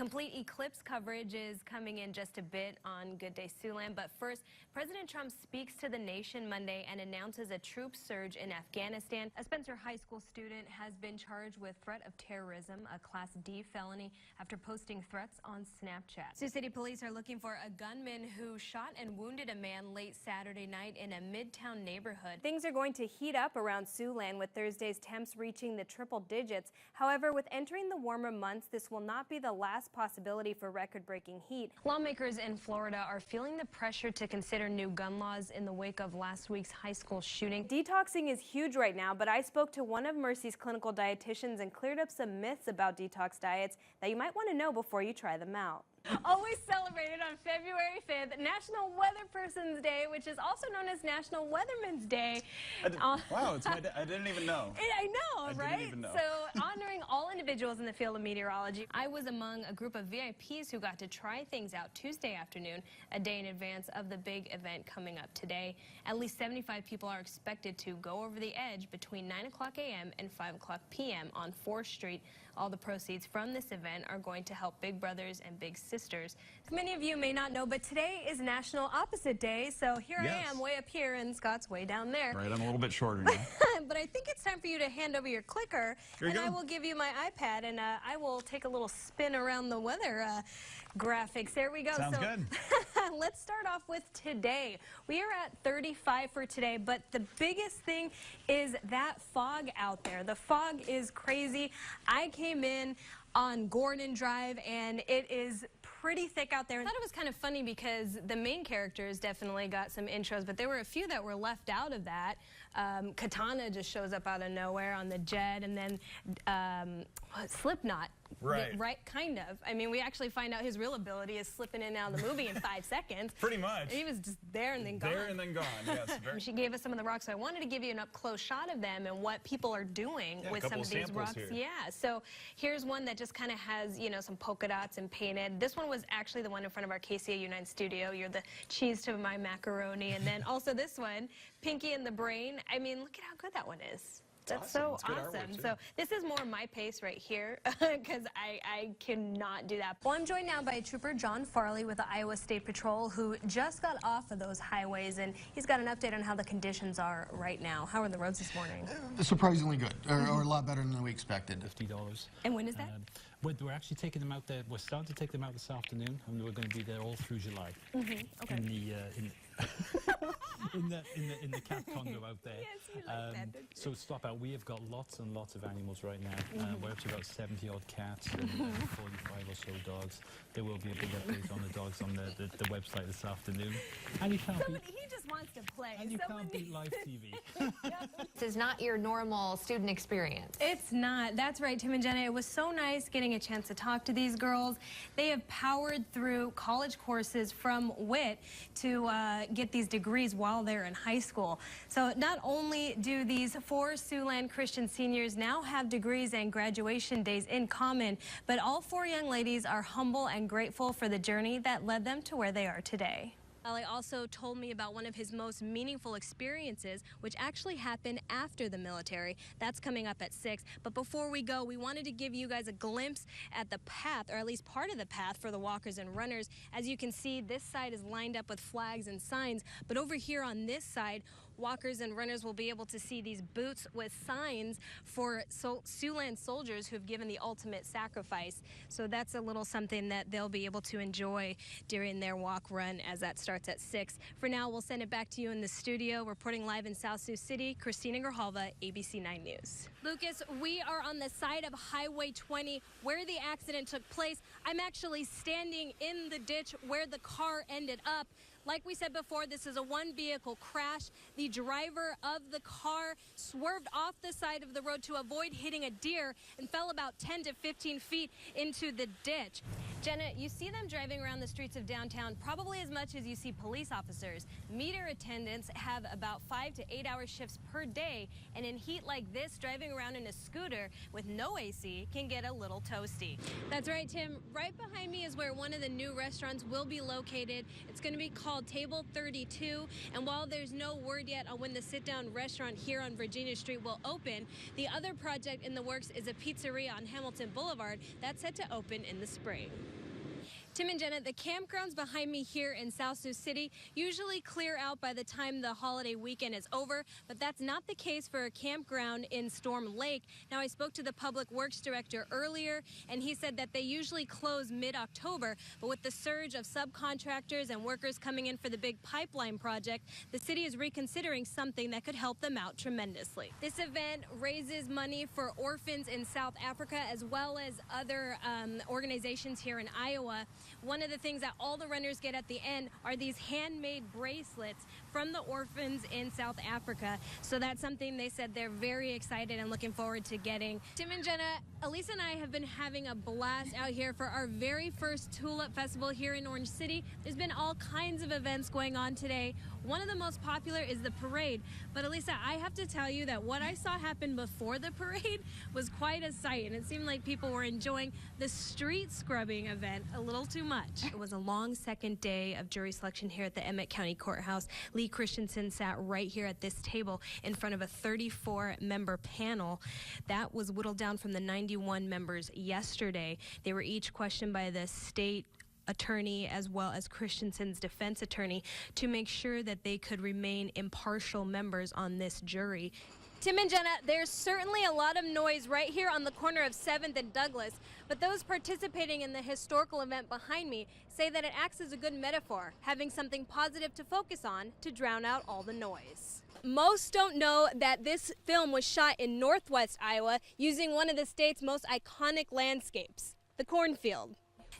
Complete eclipse coverage is coming in just a bit on Good Day Siouxland, but first, President Trump speaks to the nation Monday and announces a troop surge in Afghanistan. A Spencer High School student has been charged with threat of terrorism, a Class D felony, after posting threats on Snapchat. Sioux City police are looking for a gunman who shot and wounded a man late Saturday night in a Midtown neighborhood. Things are going to heat up around Siouxland with Thursday's temps reaching the triple digits. However, with entering the warmer months, this will not be the last possibility for record-breaking heat. Lawmakers in Florida are feeling the pressure to consider new gun laws in the wake of last week's high school shooting. Detoxing is huge right now, but I spoke to one of Mercy's clinical dietitians and cleared up some myths about detox diets that you might want to know before you try them out. Always celebrated on February 5th, National Weather Person's Day, which is also known as National Weatherman's Day. Wow, it's my day. I didn't even know. I know, right? Didn't even know. So, honoring all individuals in the field of meteorology, I was among a group of VIPs who got to try things out Tuesday afternoon, a day in advance of the big event coming up today. At least 75 people are expected to go over the edge between 9 o'clock a.m. and 5 o'clock p.m. on 4th Street. All the proceeds from this event are going to help big brothers and big sisters. Many of you may not know, but today is National Opposite Day, so here I am way up here and Scott's way down there. Right, I'm a little bit shorter now. But I think it's time for you to hand over your clicker, and I will give you my iPad, and I will take a little spin around the weather graphics. There we go. Sounds good. Let's start off with today. We are at 35 for today, but the biggest thing is that fog out there. The fog is crazy. I came in on Gordon Drive, and it is pretty thick out there. I thought it was kind of funny because the main characters definitely got some intros, but there were a few that were left out of that. Katana just shows up out of nowhere on the jet, and then Slipknot. Right, kind of. I mean, we actually find out his real ability is slipping in and out of the movie in 5 seconds. Pretty much. He was just there and then gone. There and then gone, yes. She gave us some of the rocks, so I wanted to give you an up-close shot of them and what people are doing with some of these rocks. Here. Yeah, so here's one that just kind of has, you know, some polka dots and painted. This one was actually the one in front of our KCA United studio. You're the cheese to my macaroni. And then also this one, Pinky and the Brain. I mean, look at how good that one is. That's so awesome. So this is more my pace right here because I cannot do that. Well, I'm joined now by Trooper John Farley with the Iowa State Patrol, who just got off of those highways, and he's got an update on how the conditions are right now. How are the roads this morning? Surprisingly good, or a lot better than we expected. $50. And when is that? We're actually taking them out there. We're starting to take them out this afternoon, and we're going to be there all through July. Okay. In the cat condo out there. Yes, you like that, don't you? So stop out. We have got lots and lots of animals right now. We're up to about 70 odd cats and 45 or so dogs. There will be a big update on the dogs on the website this afternoon. And you can't He just wants to play. and you can't beat live TV. This is not your normal student experience. It's not. That's right, Tim and Jenna. It was so nice getting a chance to talk to these girls. They have powered through college courses from WIT to get these degrees while they're in high school. So not only do these 4 Siouxland Christian seniors now have degrees and graduation days in common, but all 4 young ladies are humble and grateful for the journey that led them to where they are today. Ali also told me about one of his most meaningful experiences, which actually happened after the military. That's coming up at 6. But before we go, we wanted to give you guys a glimpse at the path, or at least part of the path for the walkers and runners. As you can see, this side is lined up with flags and signs, but over here on this side, walkers and runners will be able to see these boots with signs for Siouxland soldiers who have given the ultimate sacrifice. So that's a little something that they'll be able to enjoy during their walk run as that starts at 6. For now, we'll send it back to you in the studio. Reporting live in South Sioux City, Christina Grijalva, ABC 9 News. Lucas, we are on the side of Highway 20 where the accident took place. I'm actually standing in the ditch where the car ended up. Like we said before, this is a one-vehicle crash. The driver of the car swerved off the side of the road to avoid hitting a deer and fell about 10 to 15 feet into the ditch. Jenna, you see them driving around the streets of downtown probably as much as you see police officers. Meter attendants have about 5 to 8 hour shifts per day, and in heat like this, driving around in a scooter with no AC can get a little toasty. That's right, Tim. Right behind me is where one of the new restaurants will be located. It's going to be called Table 32, and while there's no word yet on when the sit-down restaurant here on Virginia Street will open, the other project in the works is a pizzeria on Hamilton Boulevard that's set to open in the spring. Tim and Jenna, the campgrounds behind me here in South Sioux City usually clear out by the time the holiday weekend is over, but that's not the case for a campground in Storm Lake. Now, I spoke to the Public Works Director earlier, and he said that they usually close mid-October, but with the surge of subcontractors and workers coming in for the big pipeline project, the city is reconsidering something that could help them out tremendously. This event raises money for orphans in South Africa as well as other organizations here in Iowa. One of the things that all the renters get at the end are these handmade bracelets from the orphans in South Africa. So that's something they said they're very excited and looking forward to getting. Tim and Jenna, Elisa and I have been having a blast out here for our very first Tulip Festival here in Orange City. There's been all kinds of events going on today. One of the most popular is the parade. But Elisa, I have to tell you that what I saw happen before the parade was quite a sight, and it seemed like people were enjoying the street scrubbing event a little too much. It was a long second day of jury selection here at the Emmett County Courthouse. Lee Christensen sat right here at this table in front of a 34-member panel. That was whittled down from the 91 members yesterday. They were each questioned by the state attorney as well as Christensen's defense attorney to make sure that they could remain impartial members on this jury. Tim and Jenna, there's certainly a lot of noise right here on the corner of 7th and Douglas, but those participating in the historical event behind me say that it acts as a good metaphor, having something positive to focus on to drown out all the noise. Most don't know that this film was shot in northwest Iowa using one of the state's most iconic landscapes, the cornfield.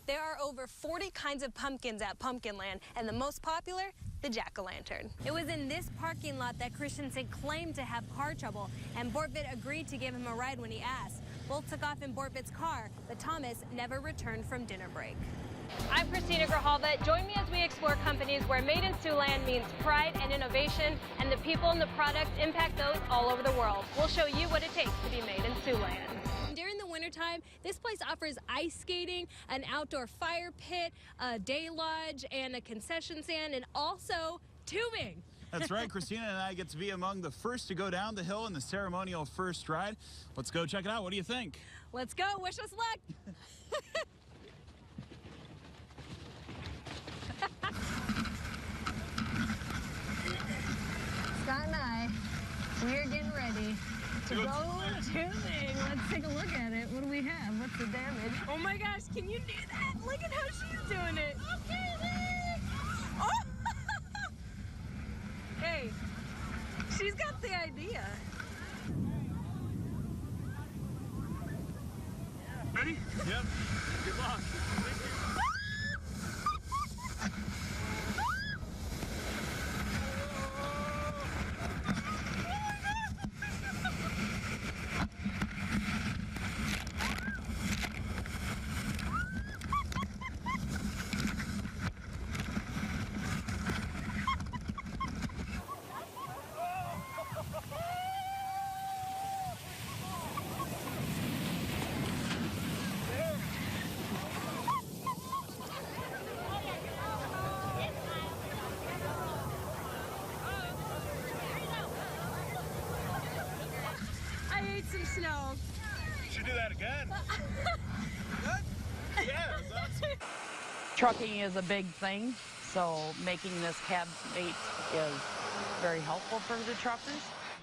There are over 40 kinds of pumpkins at Pumpkinland, and the most popular, the jack-o'-lantern. It was in this parking lot that Christensen claimed to have car trouble, and Bortvit agreed to give him a ride when he asked. Both took off in Bortvit's car, but Thomas never returned from dinner break. I'm Christina Grijalva. Join me as we explore companies where Made in Siouxland means pride and innovation, and the people and the products impact those all over the world. We'll show you what it takes to be made in Siouxland. During the wintertime, this place offers ice skating, an outdoor fire pit, a day lodge, and a concession stand, and also tubing. That's right. Christina and I get to be among the first to go down the hill in the ceremonial first ride. Let's go check it out. What do you think? Let's go. Wish us luck. Scott and I, we're getting ready to go tubing. Let's take a look at it. What do we have? What's the damage? Oh my gosh, can you do that? Look at how she's doing it. Okay, oh. Hey, she's got the idea. Ready? Yep. Good luck. Thank you. Some snow. Should do that again. Good? Yeah, that's awesome. Trucking is a big thing, so making this cab mate is very helpful for the truckers.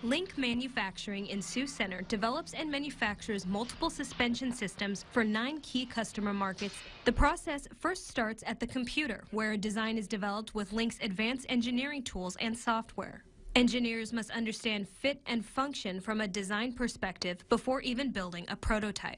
Link Manufacturing in Sioux Center develops and manufactures multiple suspension systems for 9 key customer markets. The process first starts at the computer, where a design is developed with Link's advanced engineering tools and software. Engineers must understand fit and function from a design perspective before even building a prototype.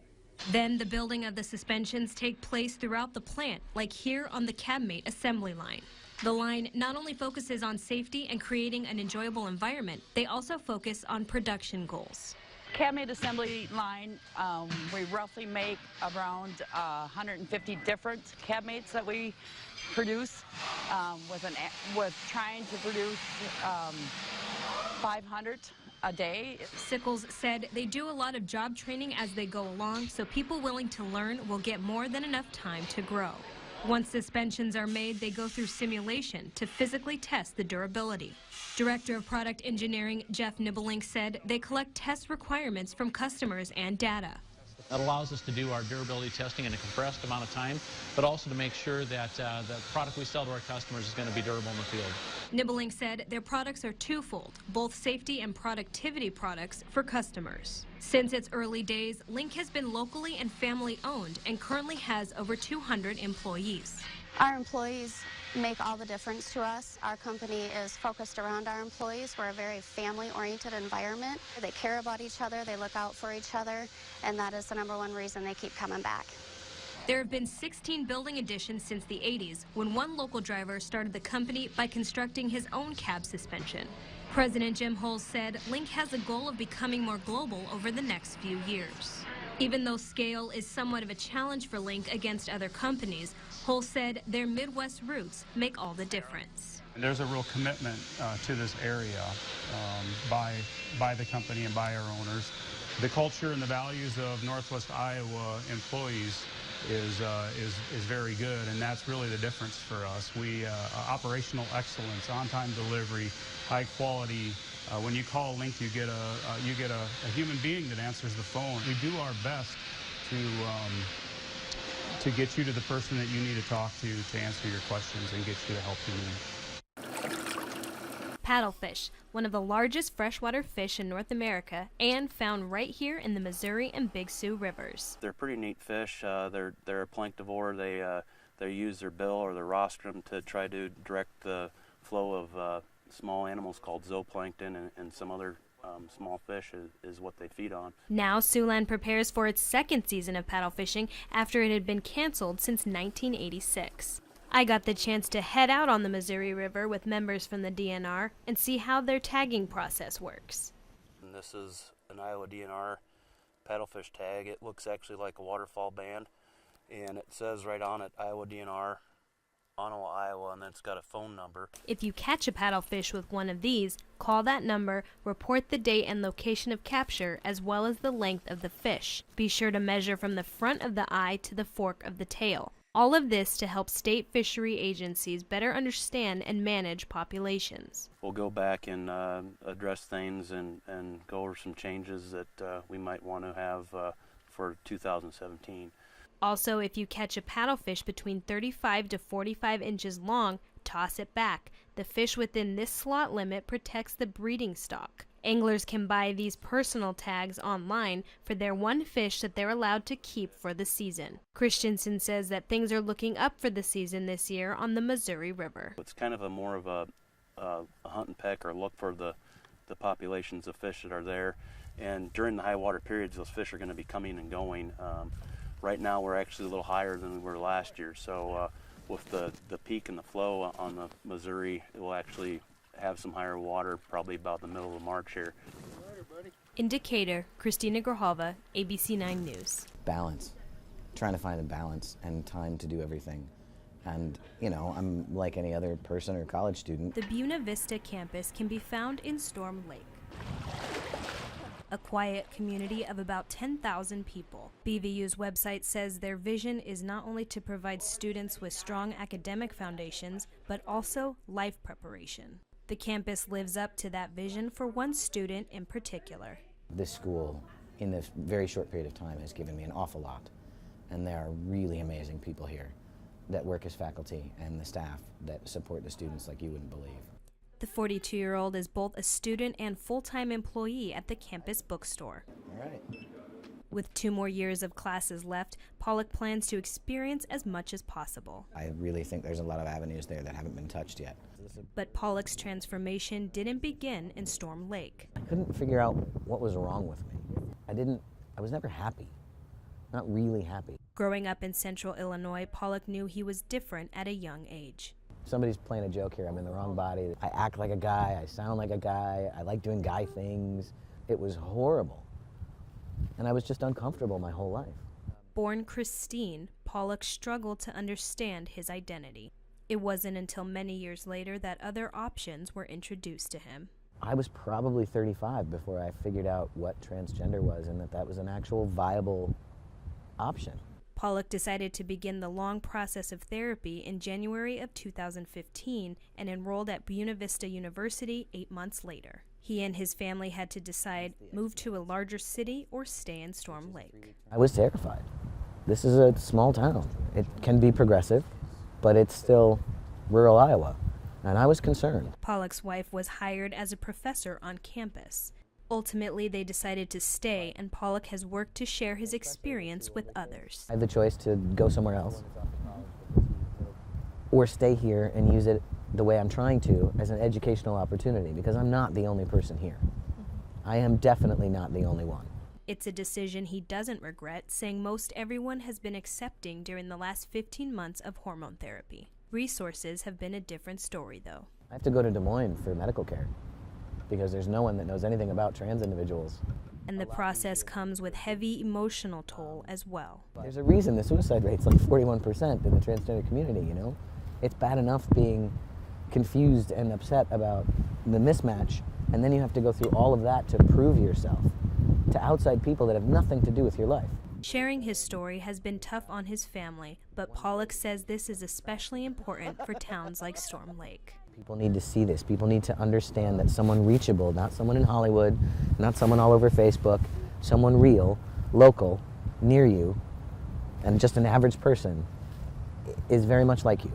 Then the building of the suspensions take place throughout the plant, like here on the CabMate assembly line. The line not only focuses on safety and creating an enjoyable environment, they also focus on production goals. CabMate assembly line, we roughly make around 150 different CabMates that we produce, with trying to produce 500 a day. Sickles said they do a lot of job training as they go along, so people willing to learn will get more than enough time to grow. Once suspensions are made, they go through simulation to physically test the durability. Director of Product Engineering Jeff Nibbling said they collect test requirements from customers and data. That allows us to do our durability testing in a compressed amount of time, but also to make sure that the product we sell to our customers is going to be durable in the field. Nibbling said their products are twofold, both safety and productivity products for customers. Since its early days, Link has been locally and family owned and currently has over 200 employees. Our employees make all the difference to us. Our company is focused around our employees. We're a very family-oriented environment. They care about each other, they look out for each other, and that is the #1 reason they keep coming back. There have been 16 building additions since the 80s, when one local driver started the company by constructing his own cab suspension. President Jim Holes said Link has a goal of becoming more global over the next few years. Even though scale is somewhat of a challenge for Link against other companies, Holes said their Midwest roots make all the difference. There's a real commitment to this area by the company and by our owners. The culture and the values of Northwest Iowa employees is very good, and that's really the difference for us. We operational excellence, on-time delivery, high quality. When you call Link, you get a human being that answers the phone. We do our best to get you to the person that you need to talk to answer your questions and get you the help you need. Paddlefish, one of the largest freshwater fish in North America and found right here in the Missouri and Big Sioux rivers. They're pretty neat fish. They're a planktivore. They use their bill or their rostrum to try to direct the flow of small animals called zooplankton and some other small fish is what they feed on. Now Siouxland prepares for its second season of paddle fishing after it had been canceled since 1986. I got the chance to head out on the Missouri River with members from the DNR and see how their tagging process works. And this is an Iowa DNR paddlefish tag. It looks actually like a waterfall band, and it says right on it Iowa DNR, Onaway, Iowa, and then it's got a phone number. If you catch a paddlefish with one of these, call that number, report the date and location of capture, as well as the length of the fish. Be sure to measure from the front of the eye to the fork of the tail. All of this to help state fishery agencies better understand and manage populations. We'll go back and address things and go over some changes that we might want to have for 2017. Also, if you catch a paddlefish between 35 to 45 inches long, toss it back. The fish within this slot limit protects the breeding stock. Anglers can buy these personal tags online for their one fish that they're allowed to keep for the season. Christensen says that things are looking up for the season this year on the Missouri River. It's kind of more of a hunt and peck or look for the populations of fish that are there. And during the high water periods, those fish are going to be coming and going. Right now we're actually a little higher than we were last year, so with the peak and the flow on the Missouri, it will actually have some higher water probably about the middle of March here. In Decatur, Christina Grijalva, ABC 9 News. Balance. Trying to find a balance and time to do everything. And, you know, I'm like any other person or college student. The Buena Vista campus can be found in Storm Lake, a quiet community of about 10,000 people. BVU's website says their vision is not only to provide students with strong academic foundations, but also life preparation. The campus lives up to that vision for one student in particular. This school, in this very short period of time, has given me an awful lot. And there are really amazing people here that work as faculty and the staff that support the students like you wouldn't believe. The 42-year-old is both a student and full-time employee at the campus bookstore. All right. With 2 more years of classes left, Pollock plans to experience as much as possible. I really think there's a lot of avenues there that haven't been touched yet. But Pollock's transformation didn't begin in Storm Lake. I couldn't figure out what was wrong with me. I was never happy. Not really happy. Growing up in central Illinois, Pollock knew he was different at a young age. Somebody's playing a joke here. I'm in the wrong body. I act like a guy. I sound like a guy. I like doing guy things. It was horrible. And I was just uncomfortable my whole life. Born Christine, Pollock struggled to understand his identity. It wasn't until many years later that other options were introduced to him. I was probably 35 before I figured out what transgender was and that was an actual viable option. Pollock decided to begin the long process of therapy in January of 2015 and enrolled at Buena Vista University 8 months later. He and his family had to decide, move to a larger city or stay in Storm Lake. I was terrified. This is a small town. It can be progressive, but it's still rural Iowa, and I was concerned. Pollock's wife was hired as a professor on campus. Ultimately, they decided to stay, and Pollock has worked to share his experience with others. I have the choice to go somewhere else or stay here and use it the way I'm trying to as an educational opportunity, because I'm not the only person here. I am definitely not the only one. It's a decision he doesn't regret, saying most everyone has been accepting during the last 15 months of hormone therapy. Resources have been a different story, though. I have to go to Des Moines for medical care because there's no one that knows anything about trans individuals. And the process comes with heavy emotional toll as well. There's a reason the suicide rate's like 41% in the transgender community, you know? It's bad enough being confused and upset about the mismatch, and then you have to go through all of that to prove yourself to outside people that have nothing to do with your life. Sharing his story has been tough on his family, but Pollock says this is especially important for towns like Storm Lake. People need to see this. People need to understand that someone reachable, not someone in Hollywood, not someone all over Facebook, someone real, local, near you, and just an average person is very much like you.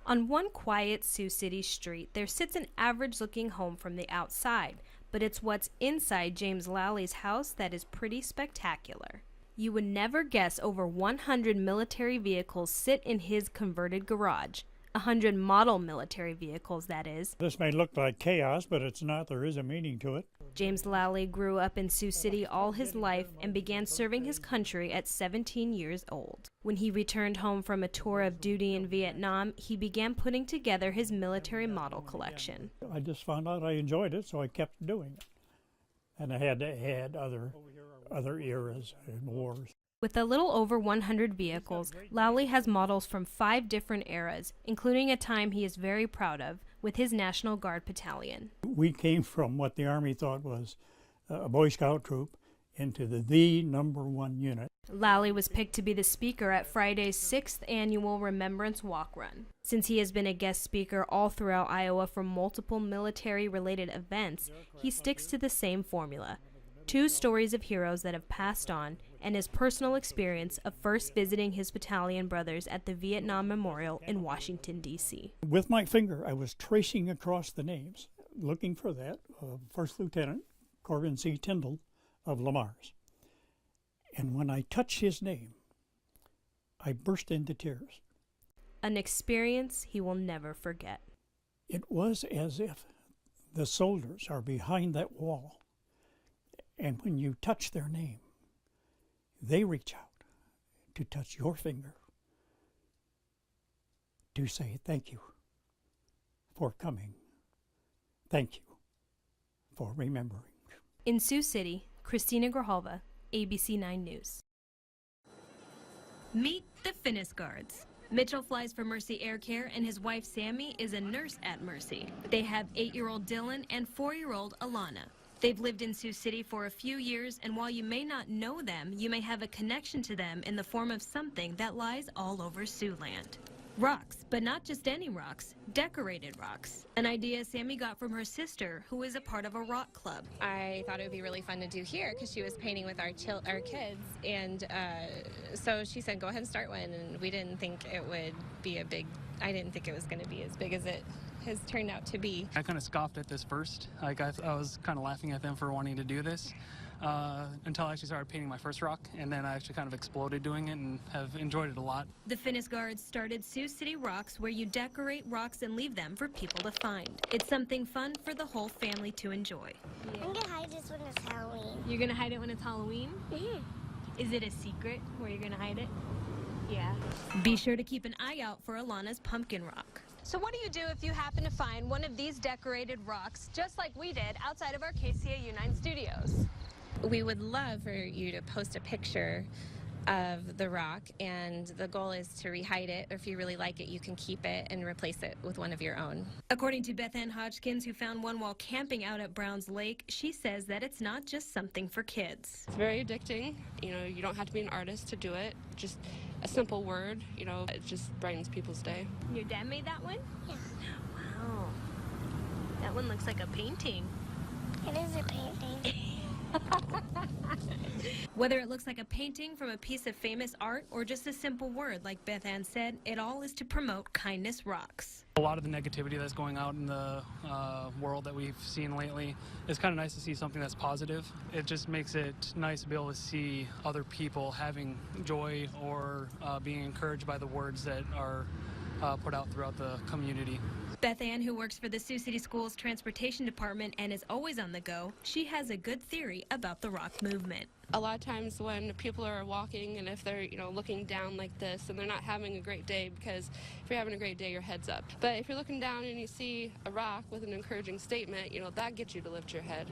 On one quiet Sioux City street, there sits an average-looking home from the outside, but it's what's inside James Lally house that is pretty spectacular. You would never guess over 100 military vehicles sit in his converted garage. 100 model military vehicles, that is. This may look like chaos, but it's not. There is a meaning to it. James Lally grew up in Sioux City all his life and began serving his country at 17 years old. When he returned home from a tour of duty in Vietnam, he began putting together his military model collection. I just found out I enjoyed it, so I kept doing it. And I had to add other eras and wars. With a little over 100 vehicles, Lally has models from 5 different eras, including a time he is very proud of, with his National Guard battalion. We came from what the Army thought was a Boy Scout troop into the number 1 unit. Lally was picked to be the speaker at Friday's 6th annual Remembrance Walk Run. Since he has been a guest speaker all throughout Iowa for multiple military-related events, he sticks to the same formula. 2 stories of heroes that have passed on, and his personal experience of first visiting his battalion brothers at the Vietnam Memorial in Washington, D.C. With my finger, I was tracing across the names, looking for that, First Lieutenant Corbin C. Tyndall of Lamar's. And when I touched his name, I burst into tears. An experience he will never forget. It was as if the soldiers are behind that wall, and when you touch their name, they reach out to touch your finger to say thank you for coming. Thank you for remembering. In Sioux City, Christina Grijalva, ABC 9 News. Meet the Finnis Guards. Mitchell flies for Mercy Air Care, and his wife Sammy is a nurse at Mercy. They have 8-year-old Dylan and 4-year-old Alana. They've lived in Sioux City for a few years, and while you may not know them, you may have a connection to them in the form of something that lies all over Siouxland. Rocks, but not just any rocks, decorated rocks. An idea Sammy got from her sister, who is a part of a rock club. I thought it would be really fun to do here because she was painting with our kids, and so she said, go ahead and start one, and we didn't think it would be I didn't think it was going to be as big as it has turned out to be. I kind of scoffed at this first. Like I was kind of laughing at them for wanting to do this until I actually started painting my first rock, and then I actually kind of exploded doing it and have enjoyed it a lot. The Finnis Guards started Sioux City Rocks, where you decorate rocks and leave them for people to find. It's something fun for the whole family to enjoy. I'm going to hide this when it's Halloween. You're going to hide it when it's Halloween? Mm-hmm. Is it a secret where you're going to hide it? Yeah. Be sure to keep an eye out for Alana's pumpkin rock. So what do you do if you happen to find one of these decorated rocks, just like we did outside of our KCAU9 studios? We would love for you to post a picture of the rock, and the goal is to rehide it. Or if you really like it, you can keep it and replace it with one of your own. According to Beth Ann Hodgkins, who found one while camping out at Browns Lake, she says that it's not just something for kids. It's very addicting. You know, you don't have to be an artist to do it. Just a simple word, you know, it just brightens people's day. Your dad made that one? Yeah. Wow. That one looks like a painting. It is a painting. Whether it looks like a painting from a piece of famous art or just a simple word, like Beth Ann said, it all is to promote Kindness Rocks. A lot of the negativity that's going out in the world that we've seen lately, it's kind of nice to see something that's positive. It just makes it nice to be able to see other people having joy or being encouraged by the words that are put out throughout the community. Beth Ann, who works for the Sioux City Schools Transportation Department and is always on the go, she has a good theory about the rock movement. A lot of times when people are walking and if they're, looking down like this and they're not having a great day, because if you're having a great day, your head's up. But if you're looking down and you see a rock with an encouraging statement, that gets you to lift your head.